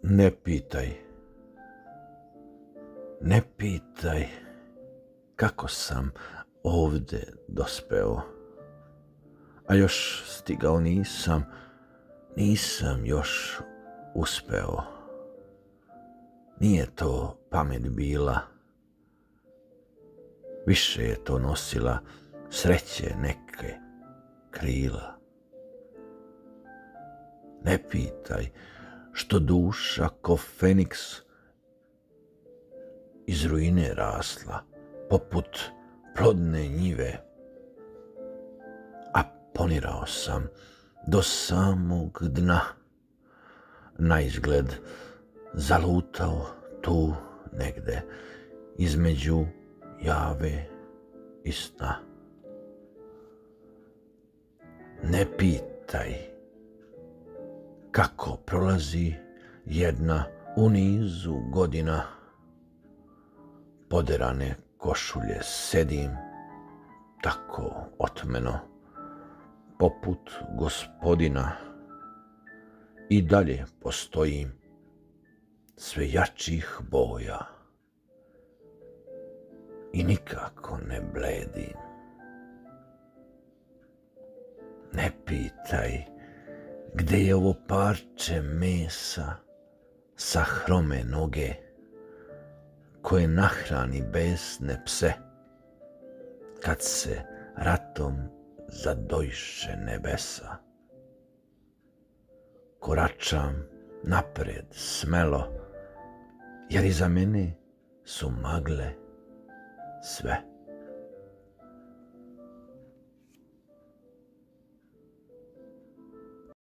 Ne pitaj, ne pitaj kako sam ovde dospeo, a još stigao nisam još uspeo. Nije to pamet bila, više je to nosila sreće neke krila. Ne pitaj što duša ko Feniks iz ruine rasla, poput plodne njive, a ponirao sam do samog dna, naizgled zalutao tu negde između jave i sna. Ne pitaj kako prolazi jedna u nizu godina, poderane košulje sedim tako otmeno, poput gospodina, i dalje postojim sve jačih boja i nikako ne bledim. Ne pitaj gde je ovo parče mesa sa hrome noge koje nahrani besne pse kad se ratom zadojše nebesa. Koračam napred smelo, jer iza mene su magle sve.